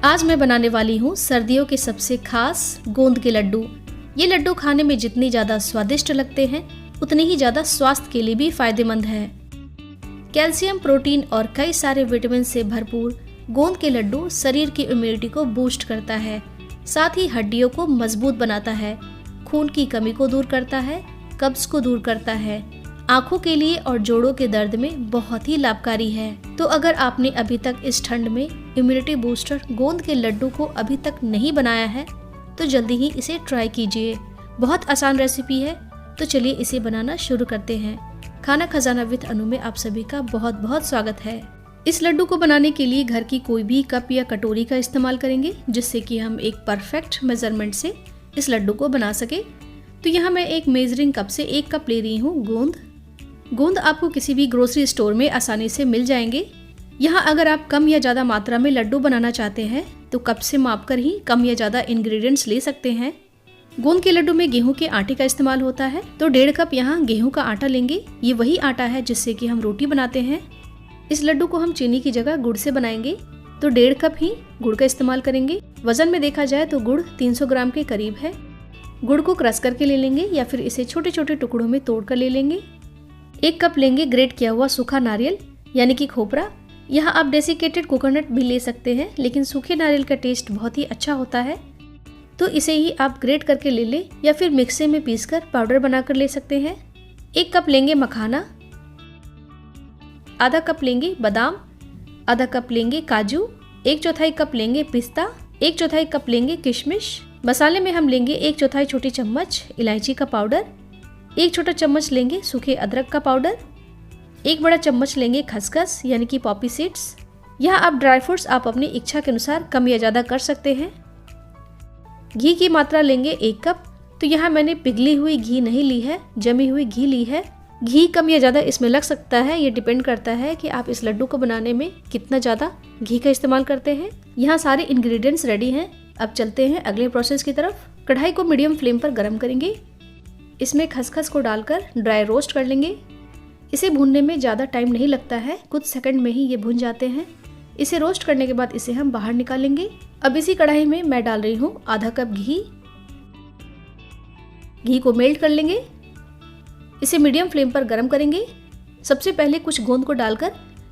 आज मैं बनाने वाली हूँ सर्दियों के सबसे खास गोंद के लड्डू। ये लड्डू खाने में जितनी ज़्यादा स्वादिष्ट लगते हैं उतनी ही ज़्यादा स्वास्थ्य के लिए भी फायदेमंद है। कैल्शियम, प्रोटीन और कई सारे विटामिन से भरपूर गोंद के लड्डू शरीर की इम्यूनिटी को बूस्ट करता है, साथ ही हड्डियों को मजबूत बनाता है, खून की कमी को दूर करता है, कब्ज को दूर करता है, आंखों के लिए और जोड़ों के दर्द में बहुत ही लाभकारी है। तो अगर आपने अभी तक इस ठंड में इम्यूनिटी बूस्टर गोंद के लड्डू को अभी तक नहीं बनाया है तो जल्दी ही इसे ट्राई कीजिए। बहुत आसान रेसिपी है, तो चलिए इसे बनाना शुरू करते हैं। खाना खजाना विद अनु में आप सभी का बहुत बहुत स्वागत है। इस लड्डू को बनाने के लिए घर की कोई भी कप या कटोरी का इस्तेमाल करेंगे, जिससे कि हम एक परफेक्ट मेजरमेंट से इस लड्डू को बना सके। तो यहाँ मैं एक मेजरिंग कप से 1 कप ले रही हूँ गोंद आपको किसी भी ग्रोसरी स्टोर में आसानी से मिल जाएंगे। यहाँ अगर आप कम या ज़्यादा मात्रा में लड्डू बनाना चाहते हैं तो कप से मापकर ही कम या ज़्यादा इंग्रेडिएंट्स ले सकते हैं। गोंद के लड्डू में गेहूं के आटे का इस्तेमाल होता है, तो 1.5 कप यहाँ गेहूं का आटा लेंगे। ये वही आटा है जिससे कि हम रोटी बनाते हैं। इस लड्डू को हम चीनी की जगह गुड़ से बनाएंगे, तो 1.5 कप ही गुड़ का इस्तेमाल करेंगे। वजन में देखा जाए तो गुड़ 300 ग्राम के करीब है। गुड़ को क्रश करके ले लेंगे या फिर इसे छोटे छोटे टुकड़ों में तोड़ कर ले लेंगे। 1 कप लेंगे ग्रेट किया हुआ सूखा नारियल यानी कि खोपरा। यहाँ आप डेसिकेटेड कोकोनट भी ले सकते हैं, लेकिन सूखे नारियल का टेस्ट बहुत ही अच्छा होता है, तो इसे ही आप ग्रेट करके ले लें या फिर मिक्सी में पीसकर पाउडर बनाकर ले सकते हैं। 1 कप लेंगे मखाना, आधा कप लेंगे बादाम, आधा कप लेंगे काजू, 1/4 कप लेंगे पिस्ता, 1/4 कप लेंगे किशमिश। मसाले में हम लेंगे 1/4 छोटी चम्मच इलायची का पाउडर, 1 छोटा चम्मच लेंगे सूखे अदरक का पाउडर, 1 बड़ा चम्मच लेंगे खसखस यानी कि पॉपी सीड्स। यहाँ आप ड्राई फ्रूट्स आप अपनी इच्छा के अनुसार कम या ज़्यादा कर सकते हैं। घी की मात्रा लेंगे 1 कप, तो यहाँ मैंने पिघली हुई घी नहीं ली है, जमी हुई घी ली है। घी कम या ज़्यादा इसमें लग सकता है, ये डिपेंड करता है कि आप इस लड्डू को बनाने में कितना ज़्यादा घी का इस्तेमाल करते हैं। यहाँ सारे इंग्रेडिएंट्स रेडी हैं। अब चलते हैं अगले प्रोसेस की तरफ। कढ़ाई को मीडियम फ्लेम पर गर्म करेंगे। इसमें खसखस को डालकर ड्राई रोस्ट कर लेंगे। इसे भूनने में ज़्यादा टाइम नहीं लगता है, कुछ सेकंड में ही ये भुन जाते हैं। इसे रोस्ट करने के बाद इसे हम बाहर निकालेंगे। अब इसी कढ़ाई में मैं डाल रही हूँ आधा कप घी को मेल्ट कर लेंगे। इसे मीडियम फ्लेम पर गर्म करेंगे। सबसे पहले कुछ गोंद को डालकर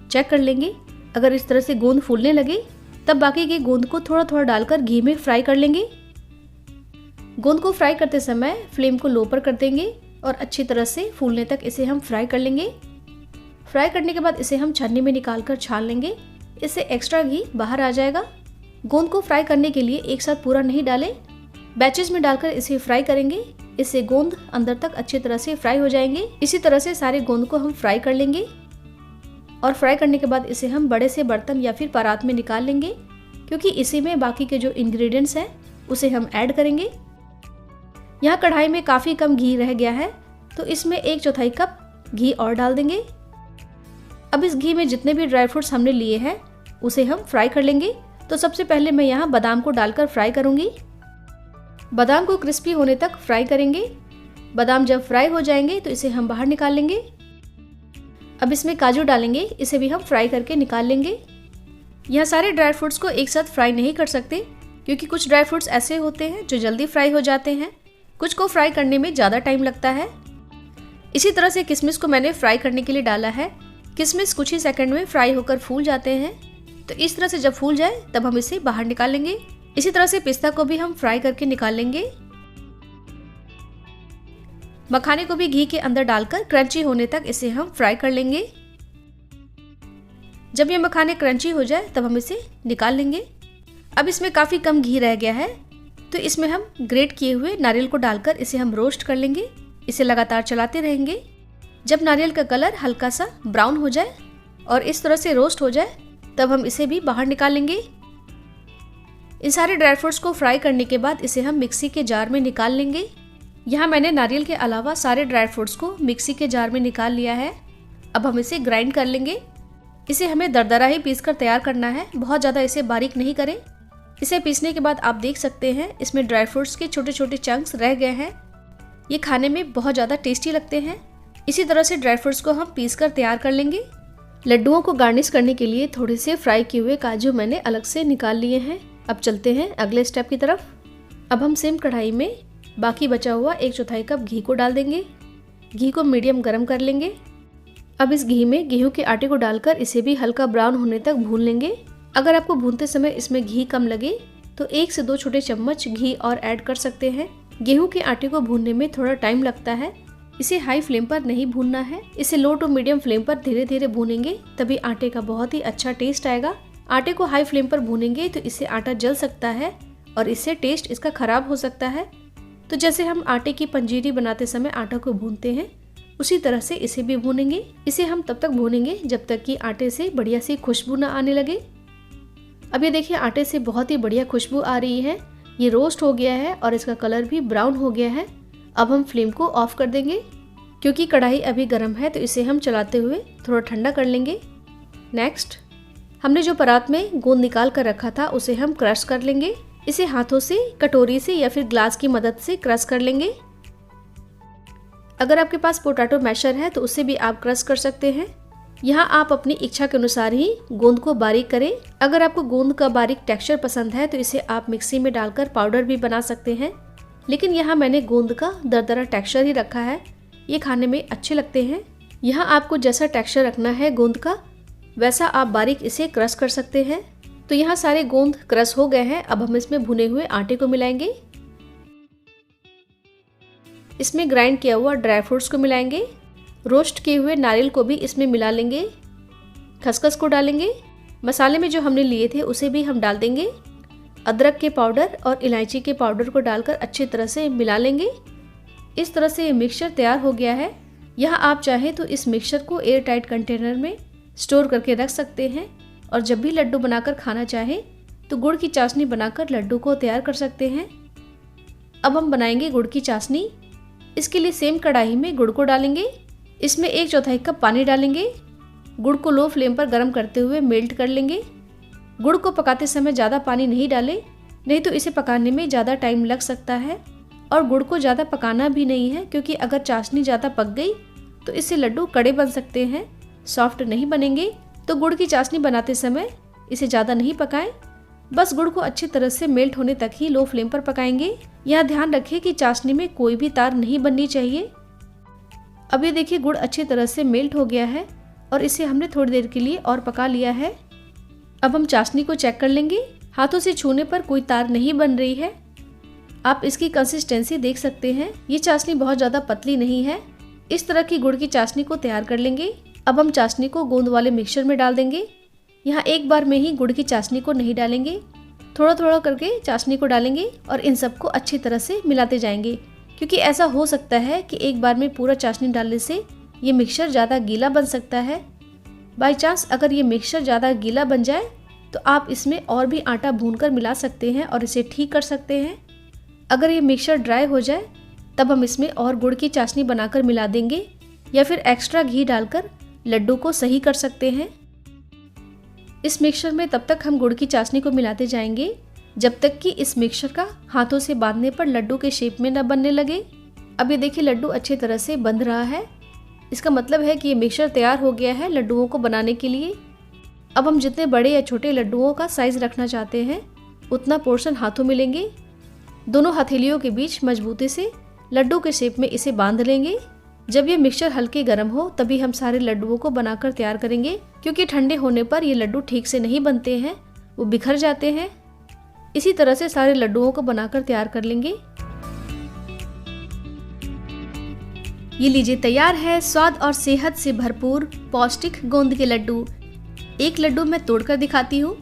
चेक कर लेंगे। अगर इस तरह से गोंद फूलने लगे तब बाकी के गोंद को थोड़ा थोड़ा डालकर घी में फ्राई कर लेंगे। गोंद को फ्राई करते समय फ्लेम को लो पर कर देंगे और अच्छी तरह से फूलने तक इसे हम फ्राई कर लेंगे। फ्राई करने के बाद इसे हम छन्नी में निकाल कर छान लेंगे, इससे एक्स्ट्रा घी बाहर आ जाएगा। गोंद को फ्राई करने के लिए एक साथ पूरा नहीं डालें, बैचेज में डालकर इसे फ्राई करेंगे। इससे गोंद अंदर तक अच्छी तरह से फ्राई हो जाएंगे। इसी तरह से सारे गोंद को हम फ्राई कर लेंगे और फ्राई करने के बाद इसे हम बड़े से बर्तन या फिर परात में निकाल लेंगे, क्योंकि इसी में बाकी के जो इंग्रेडिएंट्स हैं उसे हम ऐड करेंगे। यहाँ कढ़ाई में काफ़ी कम घी रह गया है, तो इसमें 1/4 कप घी और डाल देंगे। अब इस घी में जितने भी ड्राई फ्रूट्स हमने लिए हैं उसे हम फ्राई कर लेंगे। तो सबसे पहले मैं यहाँ बादाम को डालकर फ्राई करूँगी। बादाम को क्रिस्पी होने तक फ्राई करेंगे। बादाम जब फ्राई हो जाएंगे तो इसे हम बाहर निकाल लेंगे। अब इसमें काजू डालेंगे, इसे भी हम फ्राई करके निकाल लेंगे। यहाँ सारे ड्राई फ्रूट्स को एक साथ फ्राई नहीं कर सकते, क्योंकि कुछ ड्राई फ्रूट्स ऐसे होते हैं जो जल्दी फ्राई हो जाते हैं, कुछ को फ्राई करने में ज़्यादा टाइम लगता है। इसी तरह से किशमिश को मैंने फ्राई करने के लिए डाला है। किशमिश कुछ ही सेकंड में फ्राई होकर फूल जाते हैं, तो इस तरह से जब फूल जाए तब हम इसे बाहर निकाल लेंगे। इसी तरह से पिस्ता को भी हम फ्राई करके निकाल लेंगे। मखाने को भी घी के अंदर डालकर क्रंची होने तक इसे हम फ्राई कर लेंगे। जब ये मखाने क्रंची हो जाए तब हम इसे निकाल लेंगे। अब इसमें काफ़ी कम घी रह गया है, तो इसमें हम ग्रेट किए हुए नारियल को डालकर इसे हम रोस्ट कर लेंगे। इसे लगातार चलाते रहेंगे। जब नारियल का कलर हल्का सा ब्राउन हो जाए और इस तरह से रोस्ट हो जाए तब हम इसे भी बाहर निकाल लेंगे। इन सारे ड्राई फ्रूट्स को फ्राई करने के बाद इसे हम मिक्सी के जार में निकाल लेंगे। यहाँ मैंने नारियल के अलावा सारे ड्राई फ्रूट्स को मिक्सी के जार में निकाल लिया है। अब हम इसे ग्राइंड कर लेंगे। इसे हमें दरदरा ही पीसकर तैयार करना है, बहुत ज़्यादा इसे बारीक नहीं करें। इसे पीसने के बाद आप देख सकते हैं इसमें ड्राई फ्रूट्स के छोटे छोटे चंक्स रह गए हैं। ये खाने में बहुत ज़्यादा टेस्टी लगते हैं। इसी तरह से ड्राई फ्रूट्स को हम पीसकर तैयार कर लेंगे। लड्डुओं को गार्निश करने के लिए थोड़े से फ्राई किए हुए काजू मैंने अलग से निकाल लिए हैं। अब चलते हैं अगले स्टेप की तरफ। अब हम सेम कढ़ाई में बाकी बचा हुआ 1/4 कप घी को डाल देंगे। घी को मीडियम गरम कर लेंगे। अब इस घी में गेहूं के आटे को डालकर इसे भी हल्का ब्राउन होने तक भून लेंगे। अगर आपको भूनते समय इसमें घी कम लगे तो 1 से 2 छोटे चम्मच घी और ऐड कर सकते हैं। गेहूं के आटे को भूनने में थोड़ा टाइम लगता है, इसे हाई फ्लेम पर नहीं भूनना है। इसे लो टू मीडियम फ्लेम पर धीरे धीरे भूनेंगे, तभी आटे का बहुत ही अच्छा टेस्ट आएगा। आटे को हाई फ्लेम पर भूनेंगे तो इससे आटा जल सकता है और इससे टेस्ट इसका खराब हो सकता है। तो जैसे हम आटे की पंजीरी बनाते समय आटा को भूनते हैं, उसी तरह से इसे भी भूनेंगे। इसे हम तब तक भूनेंगे जब तक कि आटे से बढ़िया सी खुशबू ना आने लगे। अब ये देखिए आटे से बहुत ही बढ़िया खुशबू आ रही है। ये रोस्ट हो गया है और इसका कलर भी ब्राउन हो गया है। अब हम फ्लेम को ऑफ कर देंगे। क्योंकि कढ़ाई अभी गर्म है तो इसे हम चलाते हुए थोड़ा ठंडा कर लेंगे। नेक्स्ट, हमने जो परात में गोंद निकाल कर रखा था उसे हम क्रश कर लेंगे। इसे हाथों से, कटोरी से या फिर ग्लास की मदद से क्रश कर लेंगे। अगर आपके पास पोटैटो मैशर है तो उससे भी आप क्रश कर सकते हैं। यहाँ आप अपनी इच्छा के अनुसार ही गोंद को बारीक करें। अगर आपको गोंद का बारीक टेक्सचर पसंद है तो इसे आप मिक्सी में डालकर पाउडर भी बना सकते हैं, लेकिन यहाँ मैंने गोंद का दरदरा टेक्सचर ही रखा है। ये खाने में अच्छे लगते हैं। यहाँ आपको जैसा टेक्सचर रखना है गोंद का, वैसा आप बारीक इसे क्रश कर सकते हैं। तो यहाँ सारे गोंद क्रश हो गए हैं। अब हम इसमें भुने हुए आटे को मिलाएंगे। इसमें ग्राइंड किया हुआ ड्राई फ्रूट्स को मिलाएंगे। रोस्ट किए हुए नारियल को भी इसमें मिला लेंगे। खसखस को डालेंगे। मसाले में जो हमने लिए थे उसे भी हम डाल देंगे। अदरक के पाउडर और इलायची के पाउडर को डालकर अच्छी तरह से मिला लेंगे। इस तरह से ये मिक्सचर तैयार हो गया है। यहाँ आप चाहें तो इस मिक्सचर को एयर टाइट कंटेनर में स्टोर करके रख सकते हैं और जब भी लड्डू बनाकर खाना चाहें तो गुड़ की चाशनी बनाकर लड्डू को तैयार कर सकते हैं। अब हम बनाएंगे गुड़ की चाशनी। इसके लिए सेम कढ़ाई में गुड़ को डालेंगे। इसमें 1/4 कप पानी डालेंगे। गुड़ को लो फ्लेम पर गर्म करते हुए मेल्ट कर लेंगे। गुड़ को पकाते समय ज़्यादा पानी नहीं डालें, नहीं तो इसे पकाने में ज़्यादा टाइम लग सकता है। और गुड़ को ज़्यादा पकाना भी नहीं है, क्योंकि अगर चाशनी ज़्यादा पक गई तो इससे लड्डू कड़े बन सकते हैं, सॉफ्ट नहीं बनेंगे। तो गुड़ की चाशनी बनाते समय इसे ज़्यादा नहीं पकाएं, बस गुड़ को अच्छी तरह से मेल्ट होने तक ही लो फ्लेम पर पकाएंगे। यह ध्यान रखें कि चाशनी में कोई भी तार नहीं बननी चाहिए। अब ये देखिए गुड़ अच्छी तरह से मेल्ट हो गया है और इसे हमने थोड़ी देर के लिए और पका लिया है। अब हम चाशनी को चेक कर लेंगे। हाथों से छूने पर कोई तार नहीं बन रही है। आप इसकी कंसिस्टेंसी देख सकते हैं। ये चाशनी बहुत ज़्यादा पतली नहीं है। इस तरह की गुड़ की चाशनी को तैयार कर लेंगे। अब हम चाशनी को गोंद वाले मिक्सचर में डाल देंगे। यहाँ एक बार में ही गुड़ की चाशनी को नहीं डालेंगे, थोड़ा थोड़ा करके चाशनी को डालेंगे और इन सबको अच्छी तरह से मिलाते जाएंगे, क्योंकि ऐसा हो सकता है कि एक बार में पूरा चाशनी डालने से ये मिक्सचर ज़्यादा गीला बन सकता है। बाय चांस अगर ये मिक्सचर ज़्यादा गीला बन जाए तो आप इसमें और भी आटा भूनकर मिला सकते हैं और इसे ठीक कर सकते हैं। अगर ये मिक्सचर ड्राई हो जाए तब हम इसमें और गुड़ की चाशनी बनाकर मिला देंगे या फिर एक्स्ट्रा घी डालकर लड्डू को सही कर सकते हैं। इस मिक्सचर में तब तक हम गुड़ की चाशनी को मिलाते जाएंगे जब तक कि इस मिक्सचर का हाथों से बांधने पर लड्डू के शेप में न बनने लगे। अब ये देखिए लड्डू अच्छी तरह से बंध रहा है। इसका मतलब है कि ये मिक्सचर तैयार हो गया है लड्डुओं को बनाने के लिए। अब हम जितने बड़े या छोटे लड्डुओं का साइज रखना चाहते हैं उतना पोर्शन हाथों में लेंगे। दोनों हथेलियों के बीच मजबूती से लड्डू के शेप में इसे बांध लेंगे। जब ये मिक्सचर हल्के गर्म हो तभी हम सारे लड्डुओं को बनाकर तैयार करेंगे, क्योंकि ठंडे होने पर ये लड्डू ठीक से नहीं बनते हैं, वो बिखर जाते हैं। इसी तरह से सारे लड्डुओं को बनाकर तैयार कर लेंगे। ये लीजिए तैयार है स्वाद और सेहत से भरपूर पौष्टिक गोंद के लड्डू। एक लड्डू मैं तोड़कर दिखाती हूँ।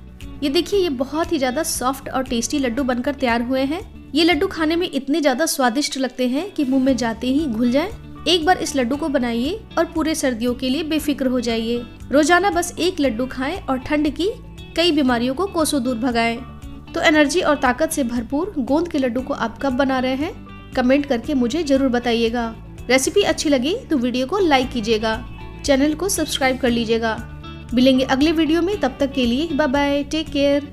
ये देखिए ये बहुत ही ज्यादा सॉफ्ट और टेस्टी लड्डू बनकर तैयार हुए हैं। ये लड्डू खाने में इतने ज्यादा स्वादिष्ट लगते हैं कि मुंह में जाते ही घुल जाएं। एक बार इस लड्डू को बनाइए और पूरे सर्दियों के लिए बेफिक्र हो जाइए। रोजाना बस एक लड्डू खाएं और ठंड की कई बीमारियों को कोसों दूर भगाएं। तो एनर्जी और ताकत से भरपूर गोंद के लड्डू को आप कब बना रहे हैं, कमेंट करके मुझे जरूर बताइएगा। रेसिपी अच्छी लगी तो वीडियो को लाइक कीजिएगा, चैनल को सब्सक्राइब कर लीजिएगा। मिलेंगे अगले वीडियो में, तब तक के लिए बाय बाय, टेक केयर।